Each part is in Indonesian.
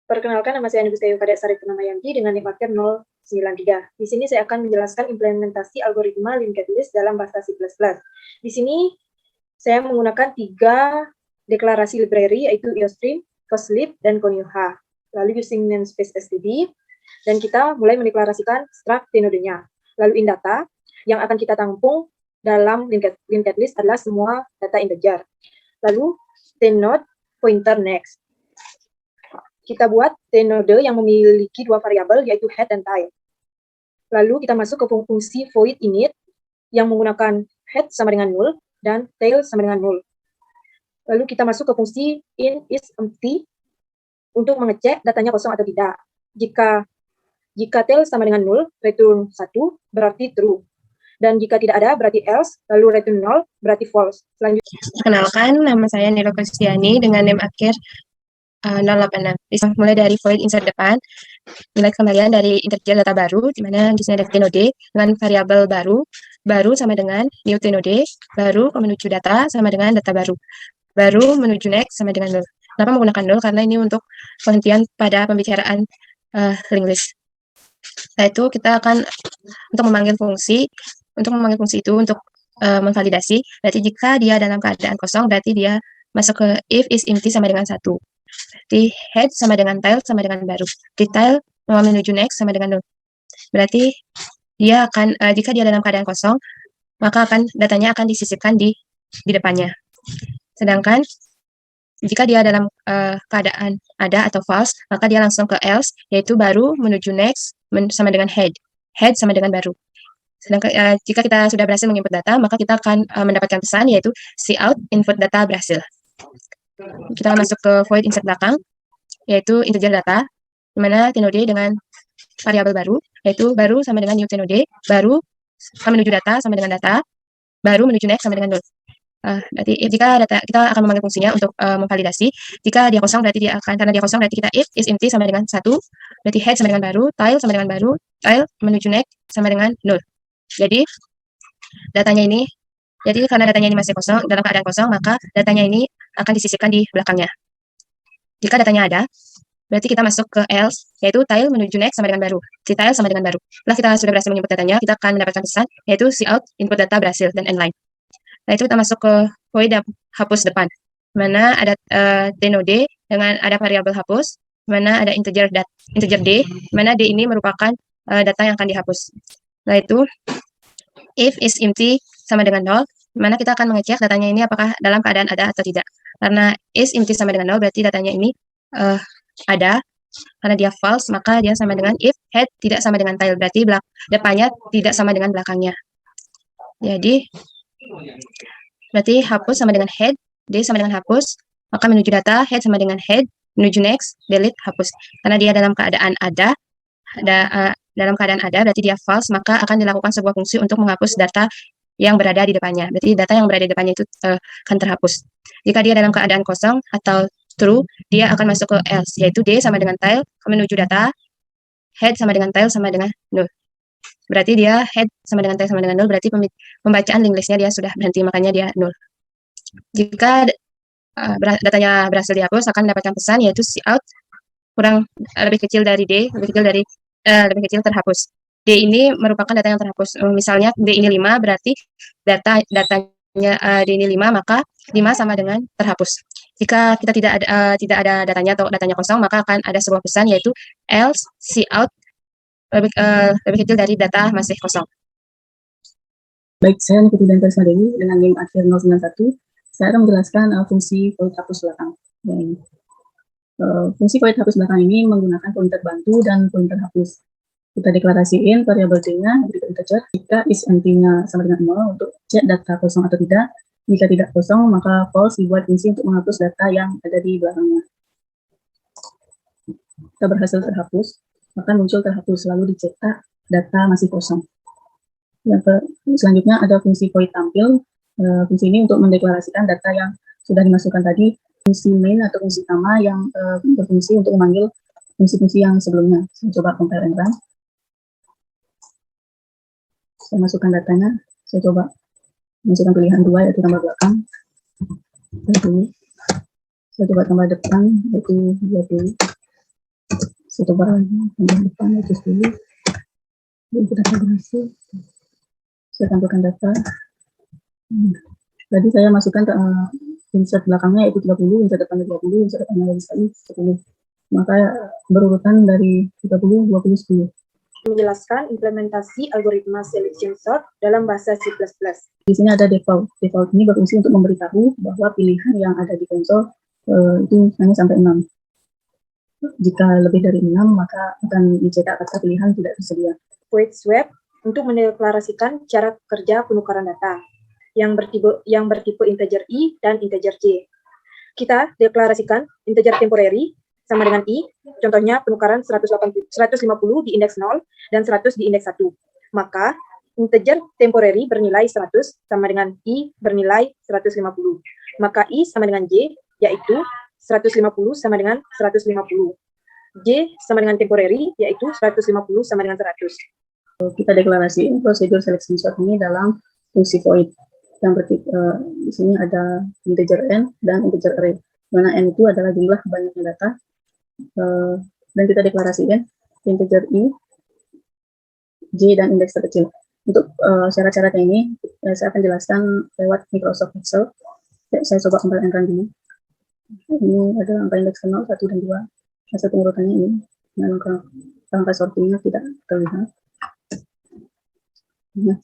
Perkenalkan, nama saya Nugustia Yukades Sari Purnamayanti dengan NIM akhir 093. Di sini saya akan menjelaskan implementasi algoritma linked list dalam bahasa C++. Di sini saya menggunakan 3 deklarasi library, yaitu IOStream, CoSlib, dan ConyuH. Lalu using namespace std, dan kita mulai mendeklarasikan struct tnode-nya. Lalu indata, yang akan kita tampung dalam linked list adalah semua data integer. Lalu tnode pointer next. Kita buat tnode yang memiliki 2 variabel, yaitu head dan tail. Lalu kita masuk ke fungsi void init yang menggunakan head sama dengan null dan tail sama dengan null. Lalu kita masuk ke fungsi in is empty untuk mengecek datanya kosong atau tidak. Jika tail sama dengan null, return 1 berarti true. Dan jika tidak ada berarti else, lalu return 0 berarti false. Selanjutnya, perkenalkan, nama saya Nilo Kristiani dengan NIM akhir 086. Bisa mulai dari void insert depan, nilai kembalian dari integer data baru, di mana di sini ada tnode dengan variabel baru sama dengan new tnode, baru menuju data sama dengan data baru menuju next sama dengan null. Kenapa menggunakan null? Karena ini untuk penghentian pada pembicaraan linked list. Setelah itu kita akan untuk memanggil fungsi itu untuk memvalidasi. Berarti jika dia dalam keadaan kosong, berarti dia masuk ke if is empty sama dengan 1. Berarti head sama dengan tail sama dengan baru. Di tail menuju next sama dengan null. Berarti dia akan jika dia dalam keadaan kosong, maka datanya akan disisipkan di depannya. Sedangkan jika dia dalam keadaan ada atau false, maka dia langsung ke else, yaitu baru menuju next sama dengan head sama dengan baru. Sedangkan jika kita sudah berhasil menginput data, maka kita akan mendapatkan pesan, yaitu cout input data berhasil. Kita masuk ke void insert belakang, yaitu integer data, di mana tnode dengan variabel baru, yaitu baru sama dengan new tnode, baru menuju data sama dengan data, baru menuju next sama dengan null. Berarti jika data kita akan memanggil fungsinya untuk memvalidasi. Jika dia kosong, berarti karena dia kosong, berarti kita if is empty sama dengan 1, berarti head sama dengan baru, tail sama dengan baru, tail menuju next sama dengan null. Jadi karena datanya ini masih kosong, dalam keadaan kosong, maka datanya ini akan disisipkan di belakangnya. Jika datanya ada, berarti kita masuk ke else, yaitu tail menuju next sama dengan baru. Si tail sama dengan baru. Setelah kita sudah berhasil menginput datanya, kita akan mendapatkan pesan, yaitu cout input data berhasil dan endline. Nah, itu kita masuk ke void hapus depan, mana ada tnode dengan ada variabel hapus, mana ada integer d, mana d ini merupakan data yang akan dihapus. Nah, itu if is empty sama dengan 0, mana kita akan mengecek datanya ini apakah dalam keadaan ada atau tidak. Karena is empty sama dengan 0, berarti datanya ini ada. Karena dia false, maka dia sama dengan if head tidak sama dengan tail, berarti depannya tidak sama dengan belakangnya. Jadi berarti hapus sama dengan head, d sama dengan hapus, maka menuju data, head sama dengan head, menuju next, delete, hapus. Karena dia dalam keadaan ada berarti dia false, maka akan dilakukan sebuah fungsi untuk menghapus data yang berada di depannya. Berarti data yang berada di depannya itu akan terhapus. Jika dia dalam keadaan kosong atau true, dia akan masuk ke else, yaitu d sama dengan tail, menuju data, head sama dengan tail sama dengan null. Berarti dia head sama dengan tail sama dengan null, berarti pembacaan linked list-nya dia sudah berhenti, makanya dia null. Jika datanya berhasil dihapus, akan mendapatkan pesan, yaitu cout lebih kecil dari d, lebih kecil terhapus. D ini merupakan data yang terhapus. Misalnya D ini 5, berarti datanya D ini 5, maka 5 sama dengan terhapus. Jika kita tidak ada datanya atau datanya kosong, maka akan ada sebuah pesan, yaitu else cout lebih kecil dari data masih kosong. Baik, saya Nikuti dan Karisma Dewi dengan NIM akhir 091. Saya akan menjelaskan fungsi void hapus belakang. Fungsi void hapus belakang ini menggunakan pointer bantu dan pointer hapus. Kita deklarasiin variabel d-nya berikut integer. Jika is empty-nya sama dengan 0 untuk cek data kosong atau tidak. Jika tidak kosong, maka false dibuat fungsi untuk menghapus data yang ada di belakangnya. Kita berhasil terhapus, maka muncul terhapus, lalu dicetak data masih kosong. Selanjutnya ada fungsi void tampil. Fungsi ini untuk mendeklarasikan data yang sudah dimasukkan tadi, fungsi main atau fungsi utama yang berfungsi untuk memanggil fungsi-fungsi yang sebelumnya. Saya coba compile and run. Saya masukkan datanya, saya coba masukkan pilihan 2, yaitu tambah belakang. Saya coba tambah depan, yaitu 20. Saya coba lagi yang depan itu dulu. Input data berhasil. Saya tampilkan data. Tadi saya masukkan ke insert belakangnya yaitu 30, insert depannya 20, insert depannya lagi sekali 10. Maka berurutan dari 30, 20, 10. Menjelaskan implementasi algoritma selection sort dalam bahasa C++. Di sini ada default. Default ini berfungsi untuk memberitahu bahwa pilihan yang ada di konsol itu hanya sampai 6. Jika lebih dari 6, maka akan dicetak kata pilihan tidak tersedia. Void swap untuk mendeklarasikan cara kerja penukaran data yang bertipe integer I dan integer J. Kita deklarasikan integer temporary sama dengan I, contohnya penukaran 150 di indeks 0 dan 100 di indeks 1. Maka integer temporary bernilai 100 sama dengan I bernilai 150. Maka I sama dengan J, yaitu 150 sama dengan 150. J sama dengan temporary, yaitu 150 sama dengan 100. Kita deklarasikan prosedur selection sort ini dalam fungsi void. Yang di sini ada integer n dan integer array. Mana n itu adalah jumlah banyaknya data. Dan kita deklarasikan integer I, J, dan indeks terkecil. Untuk syarat-syaratnya ini, saya akan jelaskan lewat Microsoft Excel. Saya coba kembalikan dulu. Ini ada angka indeks 0, 1, dan 2. Hasil pengurutannya ini. Dan angka sortingnya tidak terlihat. Nah,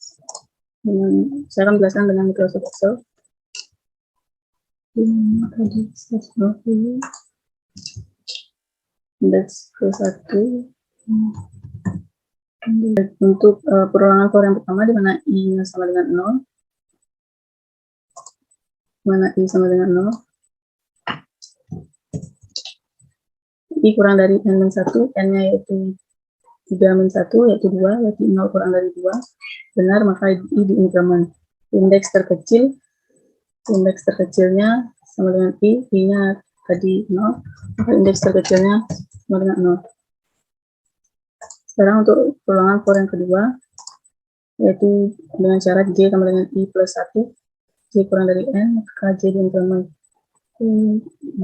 saya akan jelaskan dengan Microsoft Excel. Indeks ke-1. Untuk perulangan for yang pertama, di mana I sama dengan 0. Mana I sama dengan 0. I kurang dari N-1, N-nya yaitu 3-1, yaitu 2, yaitu 0 kurang dari 2. Benar, maka I di increment. Indeks terkecilnya sama dengan I, I-nya tadi 0, maka indeks terkecilnya sama dengan 0. Sekarang untuk perulangan for yang kedua, yaitu dengan syarat J sama dengan I plus 1, J kurang dari N, maka J di increment.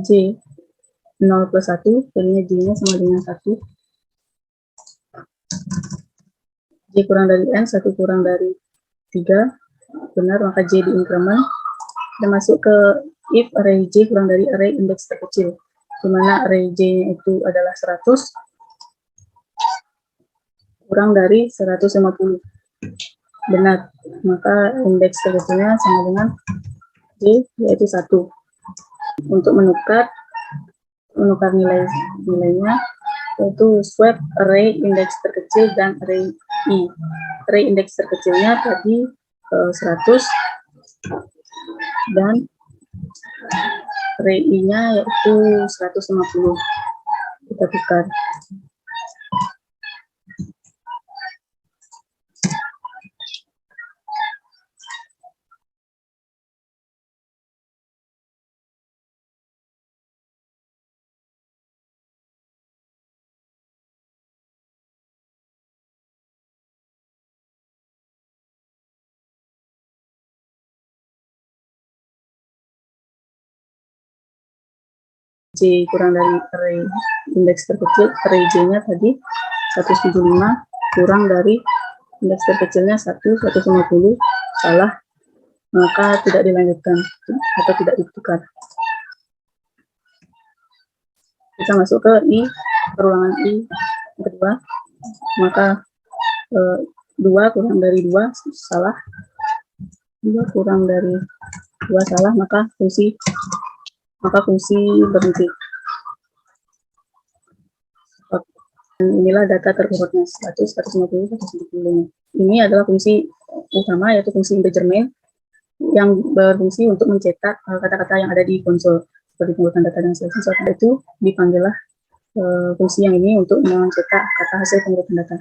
J 0 plus 1, jadinya J-nya sama dengan 1. J kurang dari N, 1 kurang dari 3, benar, maka J di increment. Dan masuk ke if array J kurang dari array indeks terkecil, di mana array J-nya itu adalah 100, kurang dari 150. Benar, maka indeks terkecilnya sama dengan J, yaitu 1. Untuk menukar nilainya, yaitu swap array indeks terkecil dan array I. Array indeks terkecilnya tadi 100, dan array I-nya yaitu 150. Kita tukar. J kurang dari array indeks terkecil, array J-nya tadi 175, kurang dari indeks terkecilnya 150, salah, maka tidak dilanjutkan atau tidak ditukar. Kita masuk ke I, perulangan I yang kedua, maka 2 kurang dari 2, salah, 2 kurang dari 2, salah, maka fungsi berhenti. Dan inilah data terurutnya 100, 150, 175. Ini adalah fungsi utama, yaitu fungsi integer main yang berfungsi untuk mencetak kata-kata yang ada di konsol seperti pengurutan data dan seleksi. Setelah itu dipanggillah fungsi yang ini untuk mencetak kata hasil pengurutan data.